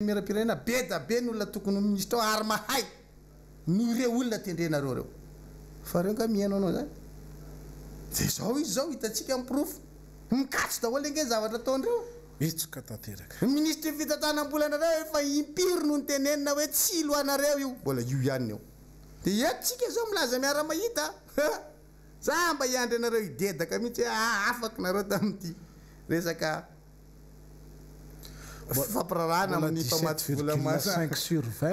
miram-pirenena be da be ny olona tokony ministra ao ary mahay no ireo olona tendrenareo reo fa reo ka mihaino anao zany de zao izy zao hitatsika miprofo mikatso daholo ange zavatra ataondreo itsoka tanteraka ministre fitantanam-bolanareo efa impiro no ny tenenina hoe tsy loanareo io mbola io ihany eo de etsika zao milaza miara mahita za mba hiandry anareo idedaka mihitsy hoe afaka nareo tamin'ity resaka fampirarana amin'ny mpamaty vola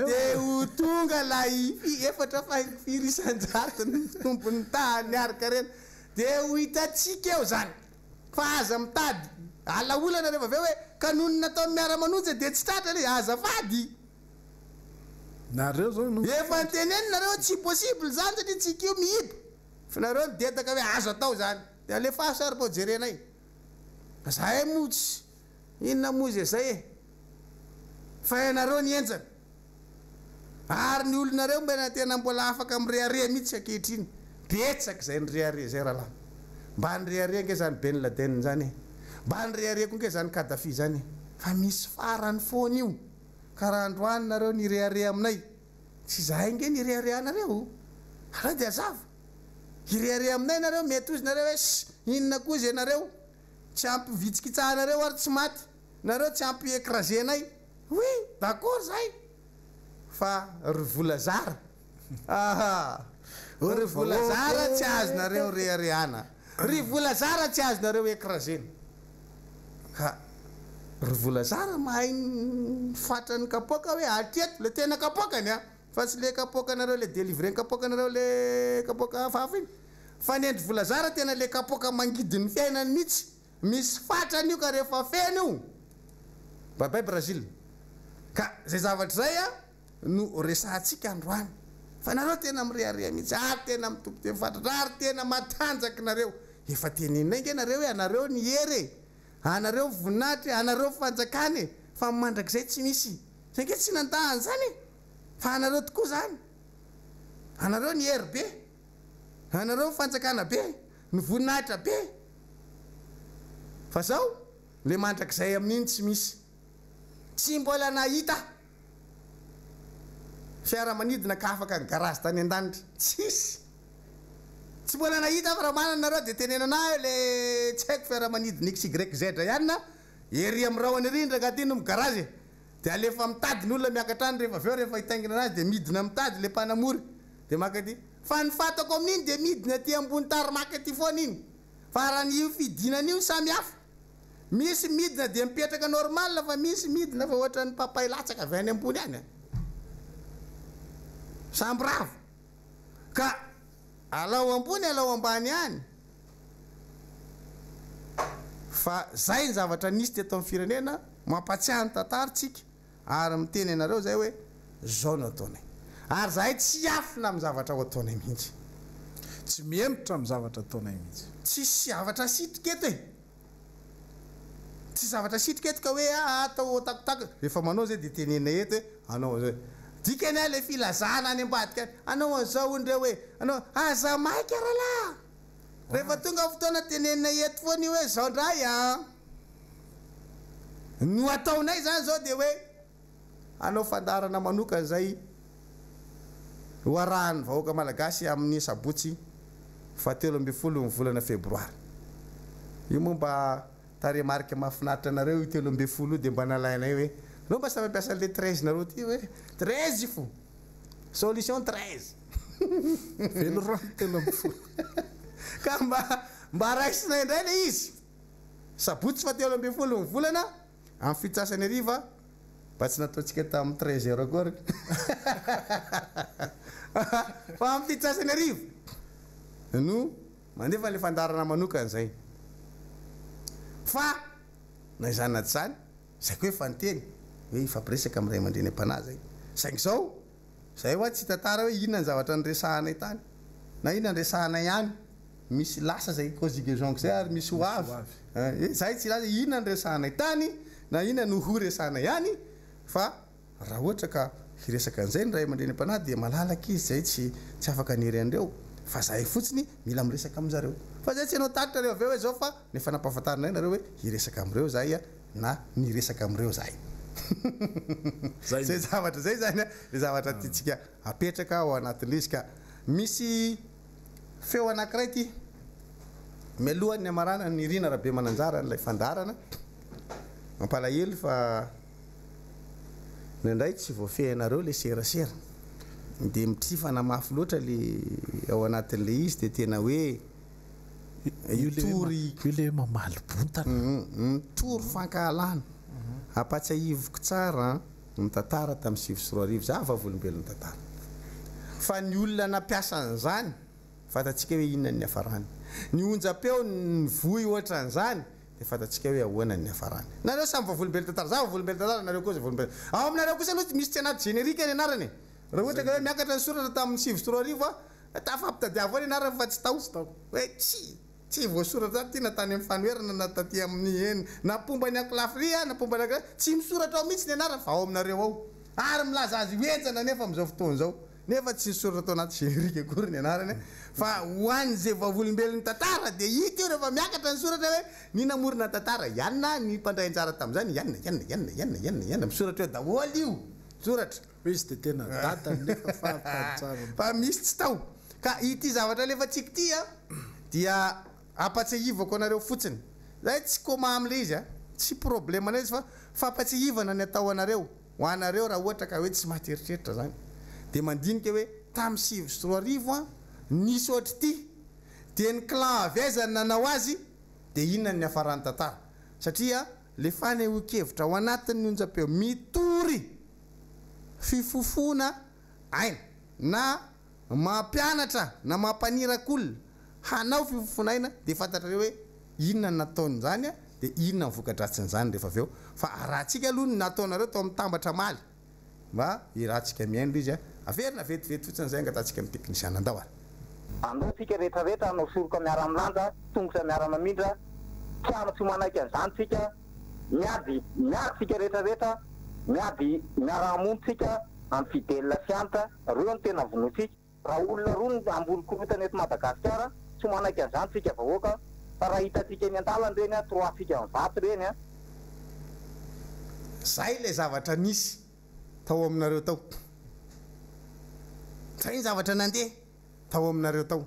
de ho tonga lay efatra fahifiry isan-jato ny tompony tahany araka reny de ho hitatsika eo zany fa aza mitady ala olana rehefa aveo hoe kanonina atao miara-manonjy de tsy tratra le azafady nareo zao no efa nyteneny nareo tsy possible zany satria tsika io mihidy fa nareo midetaka hoe azo atao zany de alefa sary po jerenay zahay motsy inona mozy zay e fa ianareo ny enjana ary ny olonareo mbena tena mbola afaka mireare mihitsy akehitriny betsaka zay nyreare zay rahalahy mba nyreare nge zany Ben Laden zany mba nyreare ko nge zany Kadhafi zany fa misy farany foana io karaha androany nareo nireare aminay tsy zahay nge nireare anareo ara de azava ireare aminay nareo mety ozy nareo hoe inona koa zay nareo tsy ampy vitsikitsahanareo ary tsy maty nareo tsy ampy écrasenay oui d'accord zay fa ry vola zara ry vola zara tsy azonareo reareana ry vola zara tsy azonareo écrasena ka ry vola zara mahay fatrany kapoaka hoe atreto le tena kapoakany a fa tsy le kapoakanareo le délivrer kapoakanareo le kapoaka hafahafa iny fa ny endry vola zara tena le kapoaka mangidiny fiainany mihitsy misy fatrany io ka rehefa fena io babay Brazil ka zay zavatra zay a no resahantsika androany fa nareo tena mirearea mihitsy ary tena mitompo teny fatratra ary tena matanjaky nareo efa teneninay nge nareo hoe anareo ny hery anareo voninahitra anareo fanjakany fa mandrakizay tsy misy zay nge tsy nandahany zany fa anareo tokoa zany anareo ny hery be anareo fanjakana be ny voninahitra be fa zao le mandrakizay amin'iny tsy misy tsy mbola nahita fiaramanidina ka afaka ny garage tany an-danitra tsisy tsy mbola nahita fa raha manana nareo de tenenana le tsy haiko fiaramanidina XYZ ihany na ery am'rahony rindra ka ty no garage de alefa mitady ny olona miakatrany rehefa aveo rehefa hitaingina anazy de midina mitady le mpanamory de maka ty fa ny fatako amin'iny de midina ty ambony tarmaky ty foana iny fa raha n'io fidinan'io samy hafa misy midina de mipetraka normal fa misy midina fa ohatra ny papay latsaka avy any ambony any samby ravo ka alao ambony alao ambany any fa zay ny zavatra nisy teto amin'ny firenena mampatsiahy ny tantaritsika ary miteny anareo zay hoe zao no ataonay ary zahay tsy afina amin'ny zavatra ho ataonay mihitsy tsy miembotra amin'ny zavatra ataonay mihitsy tsisy zavatra sitriketo e tsy zavatra sitriketo ka hoe atao takotako rehefa manao zay de tenenay eto hoe anao zay dikany a le filazana any ambadika anao an'zao ondreo hoe anao aza maika rahalahy rehefa tonga fotoana tenenay eto foana io hoe zao ndray a no ataonay zany zao de hoe anao fandarana manokana zay hoarahany vahoaka malagasy amin'ny sabotsy 17 ny volana febroary io moa mba taremarika mahafinaritra anareo io 13 de mba nalainay hoe anao mba samy mampiasa le 13 nareo ty hoe 13 fo solution 13 velo rano 13 ka mba raisinay indray le izy sabotsy 17 ny volana amin'ny fitsasany ariva mba tsy nataontsika tamin'ny 13 heures akory fa amin'ny fitsasany ariva no mandefa le fandarana manokana zay fa na izanaty zany zay koa efa nyteny hoe ifampiresaka amin'ny ray aman-dreny am-panahy zay saingy zao zay hoa tsy tantara hoe inona ny zavatra nyresahanay tany na inona nyresahanay ihany misy lasa zay conjugaison zay ary misy hoavy zay tsy laza inona nyresahanay tany na inona no ho resahanay ihany fa raha ohatra ka hiresaka an'izay ny ray aman-dreny am-panahy de malalaka izy zay tsy afaka niry an'ireo fa zahay fotsiny mila miresaka amin'zareo fa zay tsy anao tatitra reo aveo hoe zao fa nefa nampahafantarinay nareo hoe hiresaka am'ireo zay a na niresaka am'ireo zay zay zay zavatra zay zany le zavatra tytsika apetraka ao anatin'le izy ka misy feo anankiray ty mialohan'ny amarana ny rina raha be mananjara n'ilay fandarana mampalahelo fa nindray tsy voafehinareo le serasera dia mitrifana mafy loatra le ao anatin'le izy dia tena hoe itory io le mamaly bontana mitory fankahalana apatsahivoko tsara ny tantara tamin'ny 7 za vavolombelon'ny tantara fa ny olona nampiasa an'izany fatatsika hoe inona ny hafarany ny onjapeo ny voy ohatran'izany dia fatatsika hoe ahoana ny hafarany nareo samy vavolombelon'ny tantara za vavolombelon'ny tantara nareo koa vavolombelon'ny ao aminareo kosa aloha misy tsy anaty générique ny anarany raha ohatra ka hoe miakatra ny soratra tamin'ny 7 tafampitadiavo ny anarany fa tsy tao hoe tsy voasoratra ty natany amin'ny fanoherana na taty amin'ny eny napomba ny aklafria napomba ny tsy misoratra ao mihitsy ny anarany fa ao aminareo ao ary milaza azy hoenjana nefa amin'izao fotoana zao nefa tsy misoratra atao anaty générique akory ny anarany fa hoan'zay vavolombelon'ny tantara dia hita io rehefa miakatra ny soratra hoe ny namorona tantara ianna ny mpandray anjara tamin'izany ianna misoratra hoe daholy io soratra izy dia tena datany nefa fahatsara fa misy tsy tao ka ity zavatra lefa tsika ty a dia apatsahivako anareo fotsiny zay tsy koma am'le izy a tsy problème anay izy fa fampatsahivana ny atao anareo ho anareo raha ohatra ka hoe tsy mahteritreritra zany dia mandinika hoe tamin'ny 7 a nisy ohatry ty dia ny clan avezany nanao azy dia inona ny hafarany tantara satria le fanehoan-kevitra ao anatin'ny onjapeo mitory fifofona aina na mampianatra na mampanirakolona hanao fifofona aina dia fantatrareo hoe inona ny nataon'izany a dia inona ny vokadratsin'izany rehefa aveo fa rahantsika aloha ny nataonareo tao amin'ny tambatra maly mba irahantsika miaino izy a averina vetivety fotsiny zay angatatsika amin'ny teknisiana andao ary andotsika rehetrarehetra anao soroka miara amilanja tongotra miara mamindra tiano tsy manaiky an'izany tsika miady tsika rehetrarehetra miady miara amontsika amin'ny fidelina fianta reo ny tena vonotsika raha olona roa ny ambony korotana eto Madagasikara tsy manaiky an'izany tsika vahoaka fa raha hitatsika eny an-dalana reny a troafika amin'ny vato reny a zay le zavatra nisy tao aminareo tao zay ny zavatra nandeha tao aminareo tao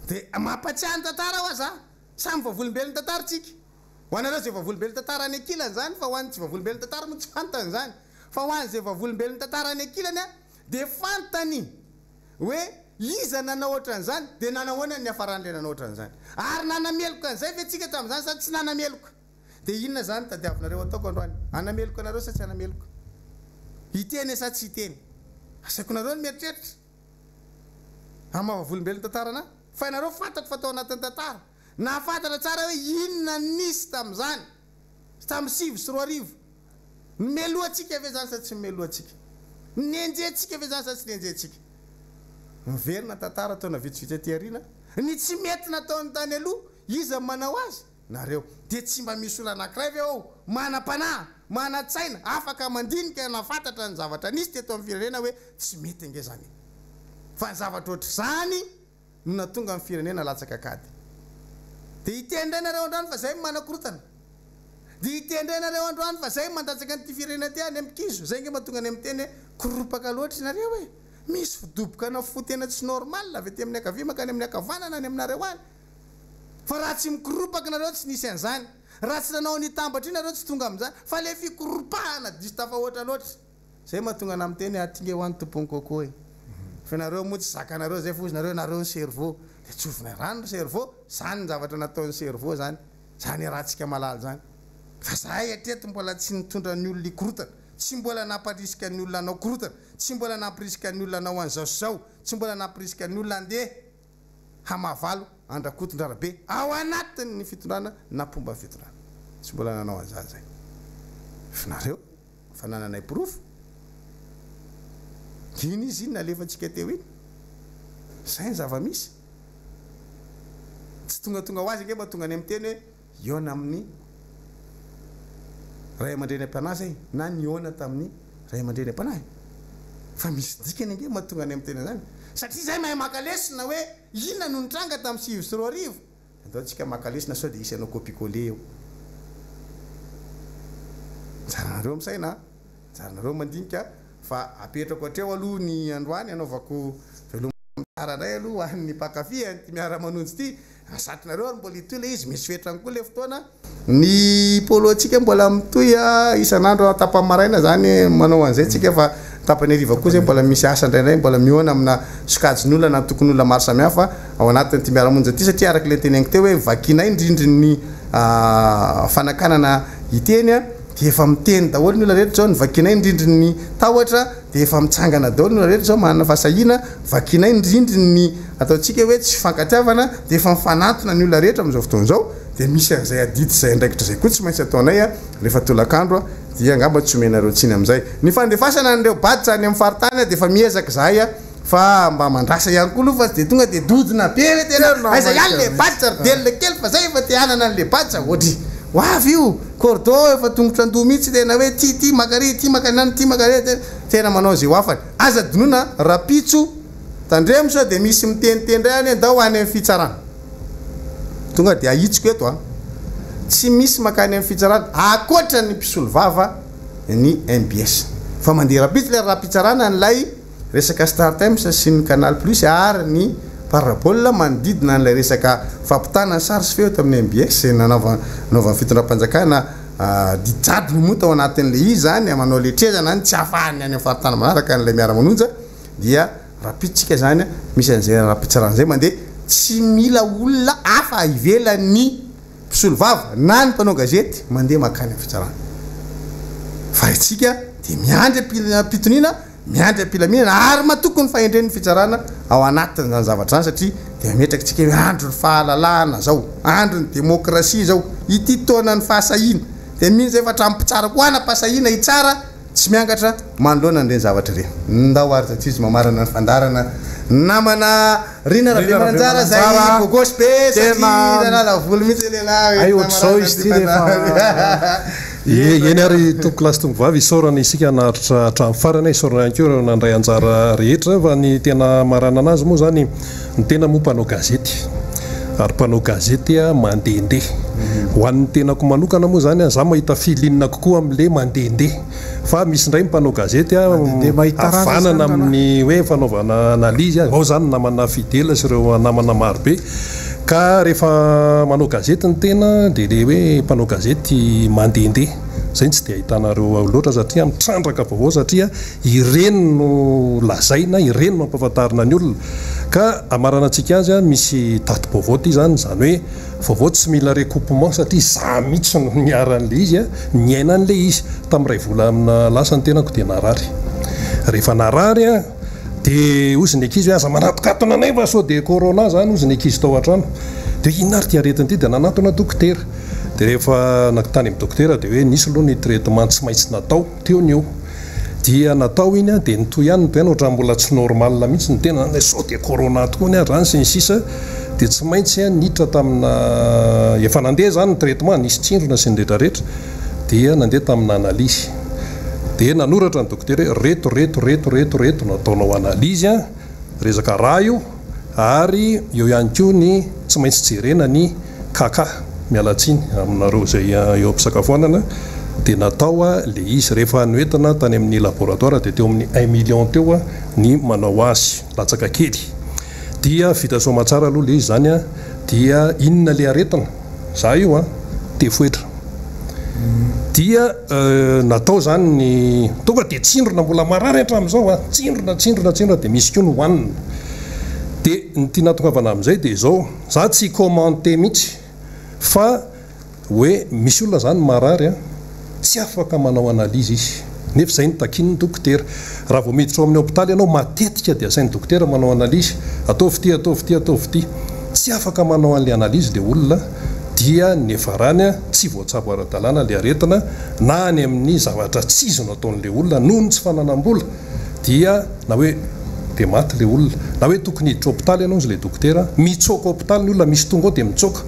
dia mampatsiahy ny tantara ho aza samy vavolombelon'ny tantara tsika ho anareo zay vavolombelon'ny tantara any ankilany zany fa ho an'ny tsy vavolombelon'ny tantara mo tsy fantany zany fa ho an'zay vavolombelon'ny tantara any ankilany a dia fantany hoe iza nanao ohatran'izany dia nanahoana ny hafaran'le nanao ohatran'izany ary nanameloka an'izay fe tsika tamin'izany sa tsy nanameloka dia inona zany tadiavinareo ataoko androany anameloka anareo sa tsy anameloka hiteny sa tsy hiteny asaiko nareo ny mieritreritra amavavolombelon'ny tantarana fa ianareo fantako fa tao anatin'ny tantara nafantatra tsara hoe inona nisy tamin'izany tamin'ny 7 meloatsika ave zany sa tsy meloatsika nenjentsika ave zany sa tsy nenjentsika miverina tantara taona vitsivitsy aty ariana ny tsy mety nataon'ny tany aloha iza manao azy nareo dia tsy mba misy olo anankiray ve ao manam-panahy mana-tsaina afaka mandinika nafantatra ny zavatra nisy teto amin'ny firenena hoe tsy mety ange zany fa ny zavatra ohatr' zany no natonga amin'ny firenena latsaka akady dia hitendray nareo androany fa zay manakorotana dia hitendray nareo androany fa zay mandatsaka nyity firenena ty any amikizo zay nge mahatonga any amin'ny teny hoe koropaka loatra nareo hoe misy fidoboka na fotena tsy normal avy ty amin'ny akavima ka any amin'ny akavanana any aminareo any fa raha tsy mikoropaka nareo tsy nisy an'izany raha tsy nanao ny tambatra iny nareo tsy tonga amin'izany fa le fikoropahana diso tafa ohatra loatra zay mahatonga ana amin'ny teny atinge ho an'ny tompony kokoa e fa nareo moa tsy zakanareo zay fozy nareo ny cerveau dia tsovina rano ny cerveau zany ny zavatra nataon'ny cerveau zany zany rahantsika malala zany fa zahay atreto mbola tsy nitondra ny olona ikorotana tsy mbola namparisika ny olona anao korotana tsy mbola nampirisika ny olona anao an'izao zao tsy mbola nampirisika ny olona andeha hamavalo andrakotondrarabe ao anatin'ny fitondrana nampomba ny fitondrana tsy mbola nanao an'izany zay finareo fa nananay porofo iny izy iny nalefantsika teo iny zay ny zava-misy tsy tongatonga ho azy nge mahatonga any amin'ny teny hoe iona amin'ny ray aman-dreny am-pianahy zay na niona tamin'ny ray aman-dreny am-panahy fa misy dikany nge mahatonga any amin'ny tena zany satria zay mahay makalesina hoe inona no nitranga tamin'ny 7 atao tsika makalesina sao dia isy anao copie-coller eo jaranareo misaina jaranareo mandinika fa apetrako atreo aloha ny androany anaovako velomara ray aloha hoan'ny mpakafy ty miara-manonjy ty asatrinareo ary mbola itoy le izy misy fetrany koa le fotoana ny polo atsika mbola mitoy isan'andro tapamaraina zany manao an'izay tsika fa tapany ariva koa zay mbola misy asa ndraindray mbola mihoana amina sokajin'olona na tokony olona maro samihafa ao anatin'ny ty miara-monjy ty satria araka le teneniko teo hoe vakina indrindry ny fanakanana iteny dia efa miteny daholo ny olona rehetra zao ny vakina indrindry ny tahotra dia efa mitsangana daholo ny olona rehetra zao manana fahasahina vakina indrindry ny ataontsika hoe tsy fankatiavana dia efa mifanatona ny olona rehetra amin'izao fotoana zao dia misy an'izay adity zay andraikitra zay koa tsy maintsy ataonay rehefa tolakandro dia angamba tsy omenareo tsiny amin'izay ny fandefasana an'ireo baditra any amin'ny faritany dia efa miezaka zahay fa mba mandrasa ihany koa aloha fa dia tonga dia dodina be hoe tena aiza ihany le baditra delona kely fa zay efa te hanana an'le baditra ohatry hoavy io cordo efa tongotra andoha mihitsy tena hoe ty makary ty makanany ty makary tena manao zay hoafany aza dinona rapitso tandremo sao dia misy mitenitendray any da ho any amin'ny fitsarana tonga dia ahitsiko eto tsy misy makany amin'ny fitsarana akoatra ny mpisolo vava ny MBS fa mandeha rapitso le rapitsarana nylay resaka Star Times sy ny Canal Plus ary ny parabole manodidina n'ilay resaka fampitana sary sy feo tamin'ny MBS nanaovany fitondram-panjakana dijadony moa tao anatin'le izy zany manao le trezana any tsy hafahany any faritana manaraka n'ilay miara-manonja dia rapitsika zany misy an'izay rapitsarana zay mandeha tsy mila olona hafa ivelan'ny mpisolo vava na ny mpanao gazety mandeha makany fitsarana fa itsika dia miandry pitoniana miandry ampilaminana ary matokony fahendren'ny fitsarana ao anatin' zany zavatra zany satria dia metraka tsika hoe andro ny fahalalahana zao andro ny demokrasia zao ity taona ny fahasahina dia mihitsy zay fa trampitsara koa ana-pasahina itsara tsy miangatra manoloana n'ireny zavatra ireny ndao ary zatsizy mamarana ny fandarana namana rina rabe mananjara zay gogosy be satria volo mihitsy lehilahy ohatr'izao izy ty rehefa eny ary tompo lasy tompo vavy isaorana isika naharitra hatramin'ny farany isaorana ihany koa nandray anjara rehetra fa ny tena marana anazy moa zany ny tena moa mpanao gazety ary mpanao gazety mandehandeha ho an'ny tenako manokana moa zany za mahita filinina kokoa amin'le mandehandeha fa misy indray mpanao gazety avanana amin'ny hoe fanaovana analizy ao zany namana fidela sy ireo namana marobe ka rehefa manao gazety ny tena dia le hoe mpanao gazety mandehandeha zay tsy dia ahitanareo loatra satria mitrandraka vaovao satria ireny no lazaina ireny no ampahafantarina ny olona ka amarana antsika azy misy daty-baovao ty zany hoe vaovao tsy mila recoupement satria za mihitsy no niaran'le izy ny ainan'le izy tamin'ny ray vola amina lasa ny tenako dia narary rehefa narary dia ozy ny ankizy hoe aza manatokatona anay fa sao dia corona zany ozy ny ankizy tao an-trano dia inona ary ty aretina ty dia nanatona dokotera dia rehefa nakitany amin'ny dokotera dia hoe nisy aloha ny traitement tsy maintsy natao teo ny eo dia natao iny dia nytoy ihany ny toena ohatrany mbola tsy normal mihitsy ny tena zany sao dia corona tokoa ny ary zany sy ny sisa dia tsy maintsy niditra tamina efa nandeha zany ny traitement nisy tsindrona sy ny rehetrarehetra dia nandeha tamina analizy dia nanoratra ny dokotera reto nataonao analizy resaka raha io ary eo ihany koa ny tsy maintsy jerena ny kaka mialatsiny aminareo zay eo ampisakafoanana dia natao le izy rehefa noentina tany amin'ny laboratoire dia teo amin'ny 1 million teo ny manao azy latsaka kely dia vita somatsara aloha le izy zany dia inona le aretina za io tefoetra dia natao zany ny tonga dia tsindrona mbola marary hatramin'izao tsindrona dia misy koa ny hoanina dia ny tia natongavana amin'izay dia zao za tsy commenté mihitsy fa hoe misy olona zany marary tsy afaka manao analizy izy nefa zay ny takin'ny dokotera raha vao miditra ao amin'ny hôpitaly ianao matetika dia asain'ny dokotera manao analizy ataovy ty tsy afaka manao an'le analizy le olona dia nefa rany tsy voatsabo ara-dalàna le aretina na any amin'ny zavatra tsizy no ataon'le olona noho ny tsy fananam-bola dia na hoe dia maty le olona na hoe tokony hiditra hôpitaly ianao izy le dokotera mitsoaka hôpitaly ny olona misy tonga ao dia mitsoaka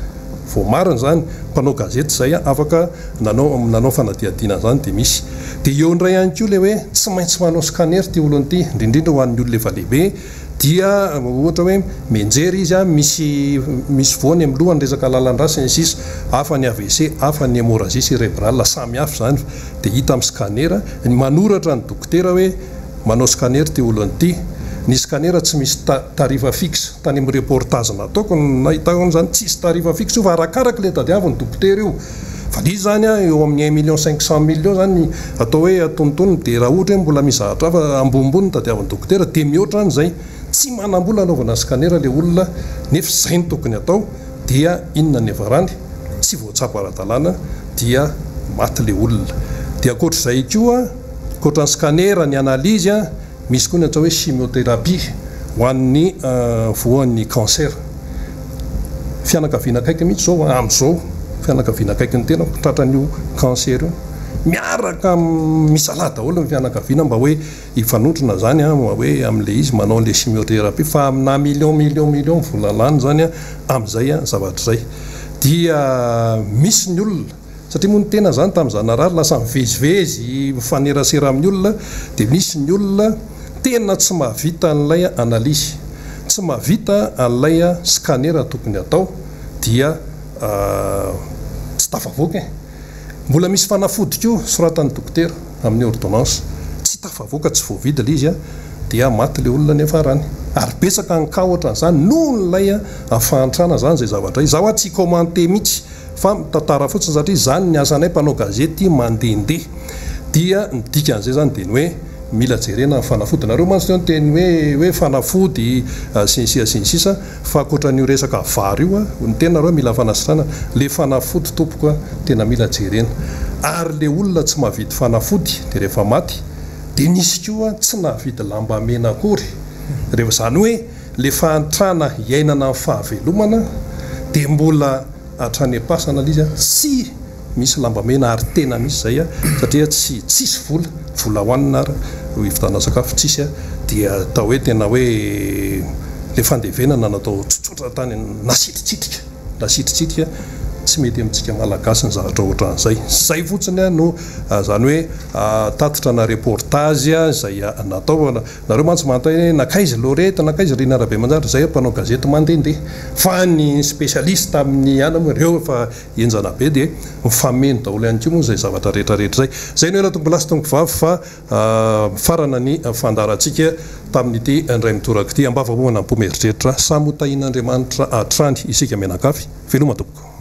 vao marina zany mpanao gazety zay afaka nanao fanadiadiana zany dia misy dia eo ndray ihany koa le hoe tsy maintsy manao scanner ty olon'ity indrindrindra ho an'ny olona efa lehibe dia ohatra hoe menjery izy a misy voany amin'ny lohany resaka lalandrasiny sisa hafa ny AVC hafa ny hémorragie cérébrale samy hafa zany dia hita amin'ny scanner manoratra ny dokotera hoe manao scanner ty olon'ity ny scanner tsy misy tarifa fixe tany amin'ny reportage nataoko nahitako zany tsisy tarifa fixe io fa arakaraka le tadiavin'ny dokotera io fa izy zany a eo amin'ny 1,500,000 zany atao hoe atonotony dia raha ohatra hoe mbola mizahatra fa ambonimbony tadiavin'ny dokotera dia mihoatra an'izay tsy manam-bola anaovana scanner le olona nefa zay ny tokony atao dia inona ny avarany tsy voatsabo ara-dalàna dia maty le olona dia akoatr'izay koa akoatra ny scanner ny analizy a misy koa ny atao hoe chimiothérapie ho an'ny voan'ny cancer fianakaviana akaiky mihitsy zao amin'izao fianakaviana akaiky ny tena tratran'io cancer io miaraka misala daholo ny fianakaviana mba hoe ifanotrona zany a hoe amin'le izy manao le chimiothérapie fa amina million volalany zany a amin'izay a zavatra zay dia misy ny olona satria moa ny tena zany tamin'izany narary lasa mivezivezy mifanerasera amin'ny olona dia misy ny olona tena tsy mahavita an'ilay analyse tsy mahavita an'ilay scanner tokony atao dia tsy tafavoaka mbola misy fanafody koa soratan'ny dokotera amin'ny ordonnance tsy tafavoaka tsy voavidy le izy a dia maty le olona ny afarany ary betsaka ny ka ohatran'izany noho nylay afahantrana zany zay zavatra izaho a tsy commenté mihitsy fa mitantara fotsiny satria zany ny asanay mpanao gazety mandehandeha dia ny dikan'izay zany dia ny hoe mila jerena ny fanafody nareo mantsy ny teny hoe fanafody sinsisa fa akoatran'io resaka vary io a ny tena nareo mila fanasitrana le fanafody tompoka tena mila jerena ary le olona tsy mahavidy fanafody dia rehefa maty dia nisy koa tsy nahavidy lamba mena akory rehefa zany hoe le fahantrana iainana amin'ny fahavelomana dia mbola hatrany am-pasana izy a sy misy lambamena ary tena misy zay a satria tsisy vola hoanina ary hivitana sakafo tsisy a dia atao hoe tena hoe le fandevenana natao tsotsotra tany nasitritsitrika tsy mety amintsika malagasy ny zavatra ohatran'izay zay fotsiny a no zany hoe tatitra na reportage zay natao nareo mantsy manontany hoe nakaizy loreta nakaizy Rina Rabemanjara zay mpanao gazety mandehandeha fa ny spécialiste amin'ny anamo reo fa enjana be dia mifameno daholo ihany koa moa zay zavatra rehetrarehetra zay no ela tombo lasy tombo vavy fa farana ny fandarantsika tamin'ity indray mitoraka ity ambavamoana am-pomeritreritra samy ho tahin'Andriamanitra hatrany isika menakafy veloma tompoko